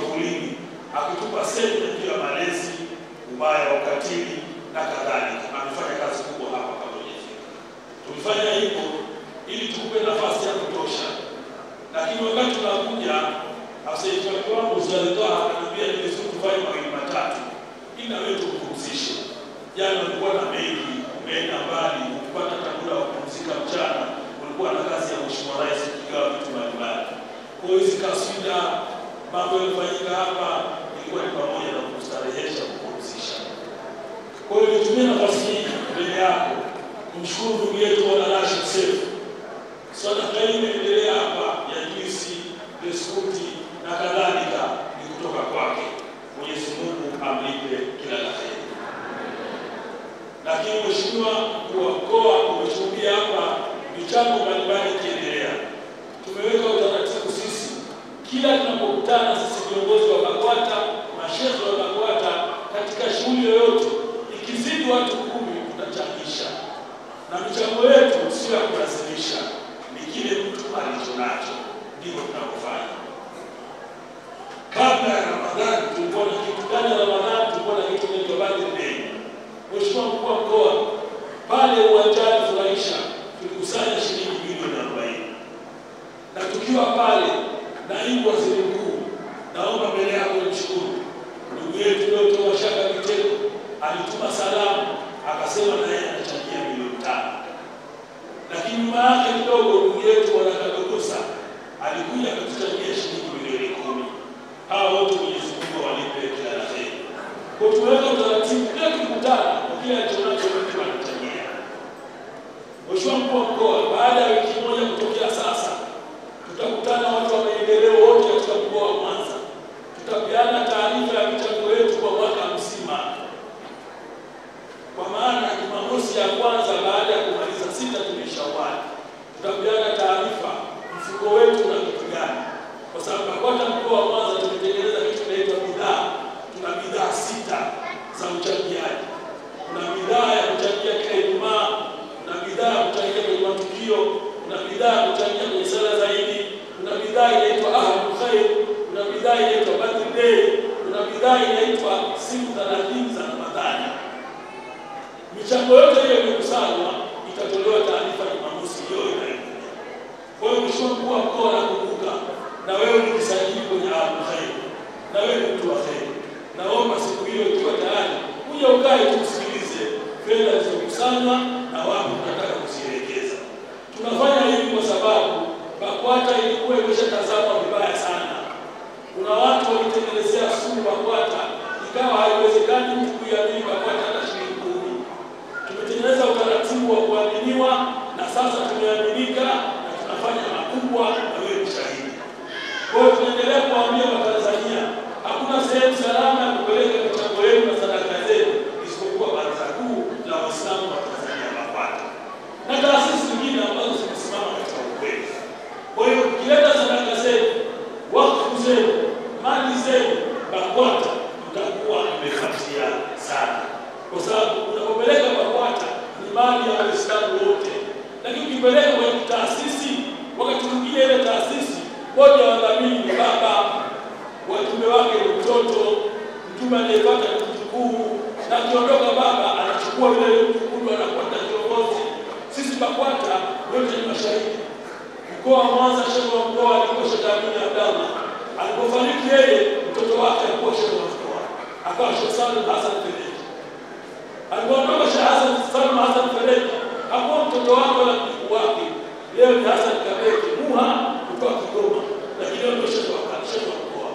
kivulini akitupa semina juu ya malezi, ubaya wa ukatili na kadhalika. Amefanya kazi kubwa hapa kama hujafika. Tulifanya hivyo ili tukupe nafasi ya kutosha. Lakini wakati tunakuja afisa wangu Zalitoa akaniambia ni vizuri tufanye mawili matatu ili na wewe tukupumzishe. Jana ulikuwa na mengi, umeenda mbali, ukipata muda wa kupumzika mchana, ulikuwa na kazi ya Mheshimiwa Rais kugawa vitu mbalimbali. Kwa hiyo hizi kaswida mambo yalifanyika hapa ilikuwa ni pamoja na kustarehesha, kupumzisha. Kwa hiyo nitumie nafasi hii mbele yako kumshukuru ndugu yetu Bwana Rashid Seif. Swala hili inaendelea hapa ya juisi, biskuti na kadhalika ni kutoka kwake. Mwenyezi Mungu amlipe kila la heri. Lakini Mheshimiwa Mkuu wa Mkoa, umeshuhudia hapa michango mbalimbali ikiendelea. Tumeweka utaratibu sisi kila tunapokutana sisi viongozi wa BAKWATA, mashehe wa BAKWATA, katika shughuli yoyote ikizidi watu 10 tutachangisha. Na michango yetu sio ya kulazimisha, ni kile mtu alichonacho ndivyo tunafanya. Kabla ya Ramadhani tulikuwa na kitu gani? Ramadhani tulikuwa na kitu kinaitwa birthday. Mheshimiwa Mkuu wa Mkoa, pale uwanjani Furahisha tulikusanya shilingi milioni 40. Na tukiwa pale, naibu waziri mkuu, naomba mbele yako nimshukuru ndugu yetu Dr. Washaka Kiteko, alituma salamu akasema na yeye anachangia milioni 5. Lakini nyuma yake kidogo ndugu yetu Bwana Kadogosa alikuja akatuchangia shilingi milioni 10. Hawa wote Mwenyezi Mungu walipe kila la heri. Kwa tuweka utaratibu kila tukutana kwa kila tunacho mtu anachangia. Mheshimiwa Mkuu wa Mkoa, baada ya wiki moja kutokea sasa, tutakutana watu wa maendeleo wote katika mkoa wa Mwanza. Tutapeana taarifa ya michango yetu kwa mwaka mzima. Kwa maana Jumamosi ya kwanza baada ya kumaliza 6 tumeshawali. Tutapeana taarifa mfuko wetu na kitu gani. Kwa sababu BAKWATA mkoa wa Mwanza tumetengeneza kitu kinaitwa bidhaa. Tuna bidhaa 6 za uchangiaji. Kuna bidhaa ya kuchangia kila Ijumaa, kuna bidhaa ya kuchangia kwenye matukio, kuna bidhaa ya kuchangia kwenye sala zaidi, kuna bidhaa inaitwa Ahadul Khair, kuna bidhaa inaitwa birthday, kuna bidhaa inaitwa siku 30 za Ramadhani. Michango yote hiyo imekusanywa, itatolewa taarifa Jumamosi hiyo inayokuja. Kwa hiyo Mheshimiwa Mkuu wa Mkoa, nakumbuka na wewe ulisajili kwenye Ahadul Khair, na wewe ni mtu wa kheri. Naomba siku hiyo ikiwa tayari kuja ukae tusikilize fedha zilizokusanywa na wapi tunataka kuzielekeza. Tunafanya hivi kwa sababu BAKWATA ilikuwa imeshatazama vibaya sana. Kuna watu walitengenezea sumu BAKWATA, ikawa haiwezekani mtu kuiamini BAKWATA hata shilingi 10. Tumetengeneza utaratibu wa kuaminiwa na sasa tumeaminika na tunafanya makubwa na wewe ni shahidi. Kwa hiyo tunaendelea kuambia Watanzania hakuna sehemu salama ya kupeleka michango yenu na sadaka zenu isipokuwa Baraza Kuu la Waislamu wa Tanzania BAKWATA na taasisi zingine ambazo zimesimama katika ukweli. Kwa hiyo kileta sadaka zenu, wakfu zenu, mali zenu, BAKWATA tutakuwa tumefuatia sana. Kwa sababu unapopeleka BAKWATA ni mali ya Waislamu wote. Lakini ukipeleka kwenye taasisi, wakati mwingine ile taasisi moja wadhamini ni baba, wajumbe wake ni mtoto, mtume anayepata ni mjukuu, na akiondoka baba anachukua yule mjukuu anakwenda kiongozi. Sisi BAKWATA wote ni mashahidi. Mkoa wa Mwanza, shehe wa mkoa alikuwa Sheikh Amin Abdallah. Alipofariki yeye, mtoto wake alikuwa shehe wa mkoa, akawa Sheikh Salim Hassan Fereji. Alipoondoka Sheikh Salim Hassan Fereji, hakuwa mtoto wake wala mjukuu wake. Leo ni Hassan Kabeki Muha kutoka Kigoma, lakini leo ndio shehe wa mkoa.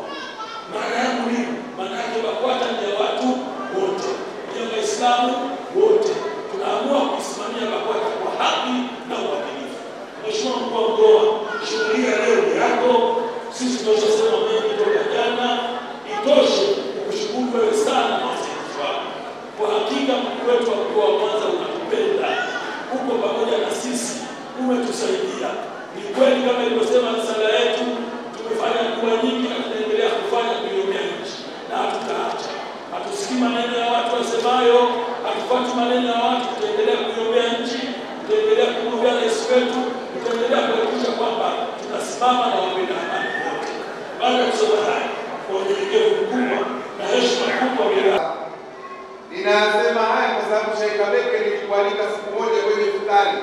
Maana yangu ni maana yake BAKWATA ni ya watu wote, ni ya Waislamu wote. Tunaamua kusimamia BAKWATA kwa haki na uadilifu. Mheshimiwa Mkuu wa Mkoa, shughuli ya leo ni yako. Sisi tunasema mengi toka jana, itoshe kukushukuru wewe sana na wasaidizi wako. Kwa hakika mkuu wetu wa mkoa wa Mwanza unatupenda, uko pamoja na sisi, umetusaidia. Ni kweli kama ilivyo kualika siku moja kwenye futari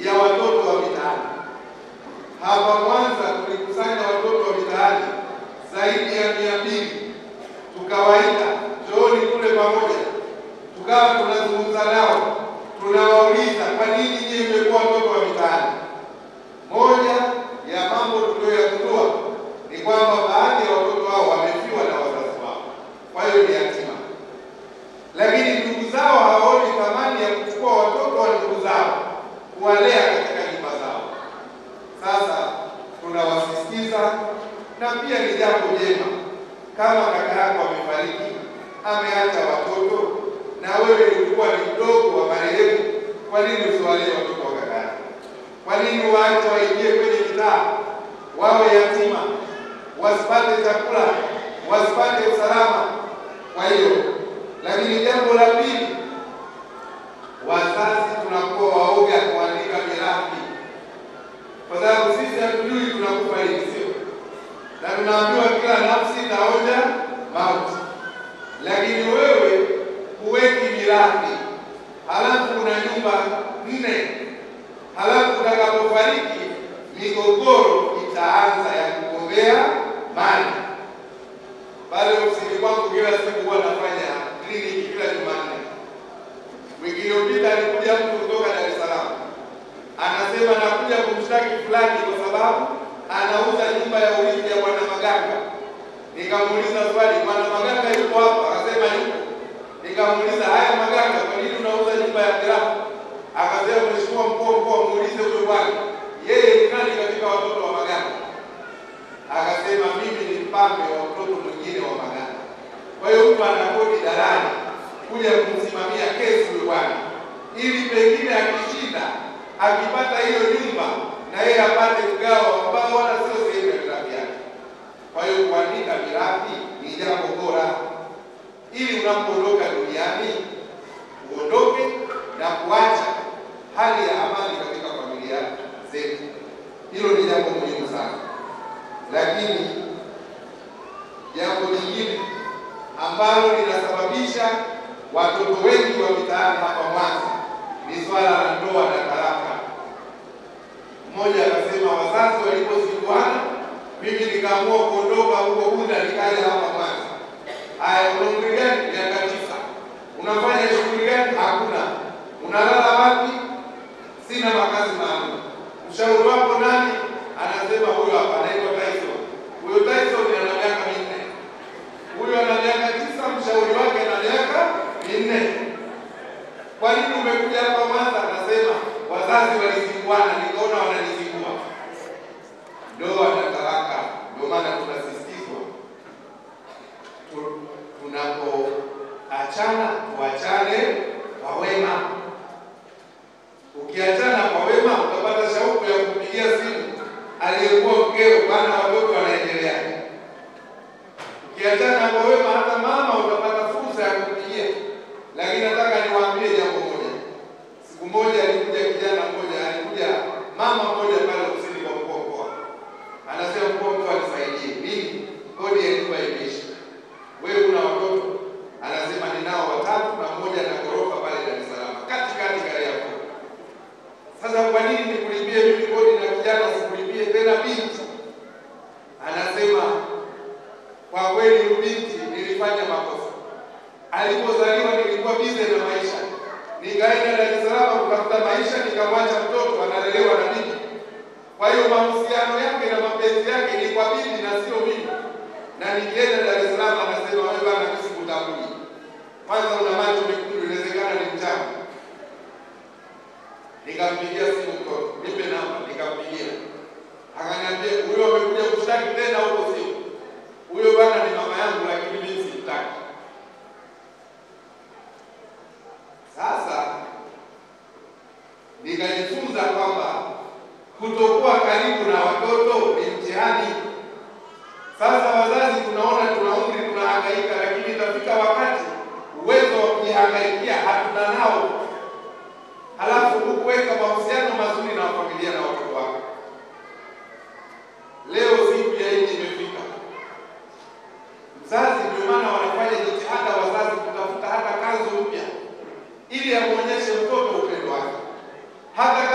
ya watoto wa mitaani. Hapa Mwanza tulikusanya watoto wa mitaani zaidi ya 200, tukawaita njooni kule pamoja, tukawa tunazungumza nao, tunawauliza kwa nini nyinyi mmekuwa watoto wa mitaani. Moja ya mambo tuliyoyagundua ni kwamba baadhi ya watoto hao wamefiwa na wazazi wao, kwa hiyo ni yatima, lakini ndugu zao hawaoni thamani ya kuchukua watoto wa ndugu zao kuwalea katika nyumba zao. Sasa tunawasisitiza, na pia ni jambo jema kama kaka yako amefariki, ameacha watoto, na wewe ulikuwa ni mdogo wa marehemu, kwa nini usiwalee watoto wa kaka yako? Kwa nini waache waingie kwenye mitaa wawe yatima, wasipate chakula, wasipate usalama? Kwa hiyo, lakini jambo la pili, wazazi tunakuwa waoga kuandika mirathi, kwa sababu sisi hatujui tunakufa lini, sio? Na tunaambiwa kila nafsi itaonja mauti, lakini wewe huweki mirathi, halafu kuna nyumba 4, halafu utakapofariki migogoro itaanza ya kugombea mali. Pale ofisini kwangu kila siku huwa nafanya kliniki kila Jumanne. Wiki iliyopita alikuja mtu kutoka Dar es Salaam, anasema nakuja kumshtaki fulani kwa sababu anauza nyumba ya urithi ya Bwana Maganga. Nikamuuliza swali, Bwana Maganga yuko hapa? Akasema yuko. Nikamuuliza, haya Maganga, kwa nini unauza nyumba ya garafu? Akasema, Mheshimiwa Mkuu wa Mkoa, muulize huyo bwana, yeye ni nani katika watoto wa Maganga? Akasema, mimi ni mpambe wa mtoto mwingine wa Maganga. Kwa hiyo mtu anakodi dalali kuja kumsimamia kesi huyo bwana, ili pengine akishinda, akipata hiyo nyumba, na yeye apate mgao ambao wala sio sehemu ya mirathi yake. Kwa hiyo kuandika mirathi ni jambo bora, ili unapoondoka duniani uondoke na kuacha hali ya amani katika familia zetu. Hilo ni jambo muhimu sana. Lakini jambo lingine ambalo linasababisha watoto wengi wa mitaani hapa Mwanza ni swala la ndoa na talaka. Mmoja akasema, wazazi walipozinduana, mimi nikaamua kuondoka huko Bunda nikaja hapa Mwanza. Haya, una umri gani? Miaka 9. Unafanya shughuli gani? Hakuna. Unalala wapi? Sina makazi maalum. Ushauri wako nani? Anasema huyo hapa anaitwa Tyson. Huyo Tyson ana miaka 4. Huyo ana miaka 9, mshauri wake ana miaka 4. Kwa nini umekuja hapa Mwanza? Anasema wazazi walizinguana, nikaona wananizingua. Ndoa na talaka, ndio maana tunasisitizwa tunapoachana tuachane kwa wema. Ukiachana kwa wema utapata shauku ya kupigia simu aliyekuwa mkeo, bwana watoto wanaendelea. Ukiachana kwa wema hata mama utapata fursa ya kupigia. Lakini nataka niwaambie jambo moja. Siku moja alikuja kijana mmoja, alikuja mama mmoja pale ofisini kwa mkuu wa mkoa. Anasema, mkuu wa mkoa nisaidie, mimi kodi ya nyumba imeisha. Wewe una watoto? Anasema ninao 3 na mmoja na ghorofa pale Dar es Salaam, katikati Kariakoo. Sasa kwa nini nikulipie mimi kodi na kijana sikulipie tena binti? Anasema, kwa kweli binti nilifanya makosa. Alipozaliwa nilikuwa bize na maisha, nikaenda Dar es Salaam kutafuta maisha, nikamwacha mtoto analelewa na bibi. Kwa hiyo mahusiano yake na mapenzi yake ni kwa bibi na sio mimi. Na nikienda Dar es Salaam anasema, wewe bwana mimi sikutambui. Kwanza una macho mekundu, inawezekana ni mchawi. Nikampigia simu mtoto, nipe namba, nikampigia. Akaniambia, huyo amekuja kushtaki tena huko sio. Huyo bwana ni mama yangu, lakini mimi simtaki. Sasa nikajifunza kwamba kutokuwa karibu na watoto ni mtihani. Sasa wazazi tunaona tuna umri tunahangaika, lakini itafika wakati uwezo wa kujihangaikia hatuna nao. Halafu kuweka mahusiano mazuri na familia na watoto wako. Leo siku ya Idi imefika. Mzazi ndio maana wanafanya jitihada wazazi kutafuta hata kanzu mpya ili amuonyeshe mtoto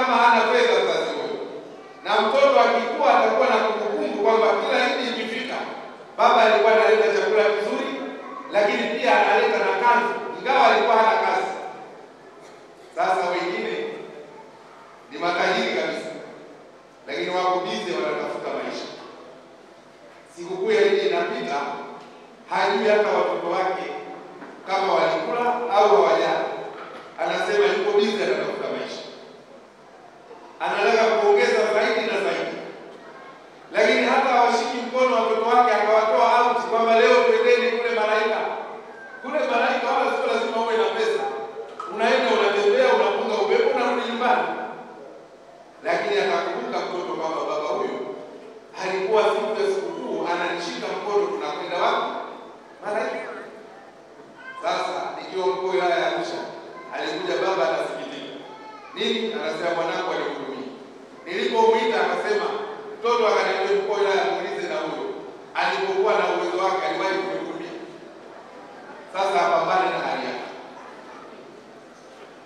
kama hana fedha mzazi huyo, na mtoto akikua atakuwa na kumbukumbu kwamba kila Idi ikifika baba alikuwa analeta chakula kizuri, lakini pia analeta na kanzu, ingawa alikuwa hana kazi. Sasa wengine ni matajiri kabisa, lakini wako bize wanatafuta maisha. Sikukuu ya Idi inapita, hajui hata watoto wake kama walikula au hawajala. Anasema yuko bize anatafuta maisha, anataka kuongeza zaidi na zaidi, lakini hata hawashiki mkono watoto wake akawatoa out kwamba leo twendeni kule Malaika. Kule Malaika wala sio lazima uwe na pesa, unaenda unatembea, unapunga upepo, unarudi nyumbani. Lakini akakumbuka mtoto kwamba baba huyu alikuwa siku ya sikukuu ananishika mkono, tunakwenda wapi? Malaika. Sasa ikiwa mkuu wa wilaya ya Arusha alikuja, baba anasikitika. Nini? Anasema mwanangu alihudumia. Nilipomuita akasema, mtoto akaniambia mkuu wa wilaya muulize na huyo alipokuwa na uwezo wake aliwahi kuhudumia. Sasa apambane na hali yake.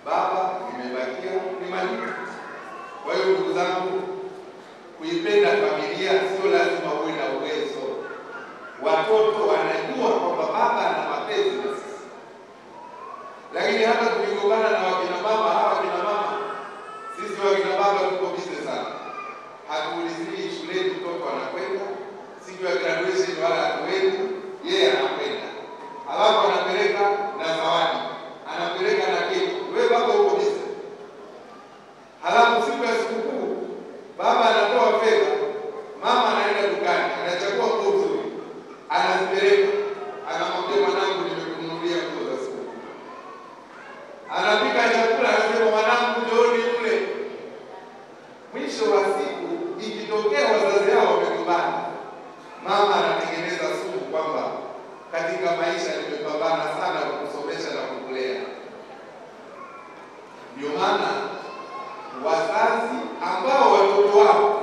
Baba nimebakia ni mali. Kwa hiyo ndugu zangu, kuipenda familia sio lazima uwe na uwezo. Watoto wanajua kwamba baba ana mapenzi na sisi. Lakini hata tukigongana na wakina mama, hawa wakina mama, sisi wakina baba tuko bize sana. Hatuulizii shuleni mtoto anakwenda, siku ya graduation wala hatuendi, yeye anakwenda. Alafu anapeleka na zawadi, anapeleka na keki. Wewe baba uko bize. Halafu siku ya sikukuu baba anatoa fedha, mama anaenda dukani, anachagua nguo nzuri, anazipeleka, anamwambia mwanangu nimekununulia nguo za sikukuu. Anapika chakula, anasema mwanangu njooni mle. Mwisho wa siku ikitokea wazazi hao wamegombana, mama anatengeneza sumu kwamba katika maisha nimepambana sana kukusomesha na kukulea. Ndio maana wazazi ambao watoto wao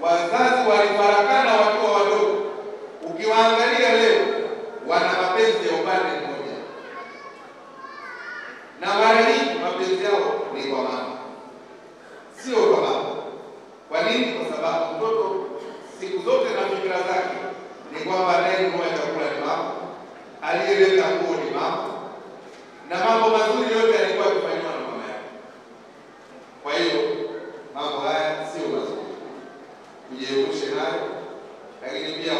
wazazi walifarakana wakiwa wadogo, ukiwaangalia leo wana mapenzi ya upande mmoja, na mara nyingi mapenzi yao ni kwa mama, sio kwa baba. Kwa nini? Kwa sababu mtoto siku zote na fikra zake ni kwamba anayenunua chakula ni mama, aliyeleta nguo ni mama, na mambo mazuri yote yalikuwa yakifanywa na mama yake. Kwa hiyo mambo haya sio mazuri, tujiepushe nayo, lakini pia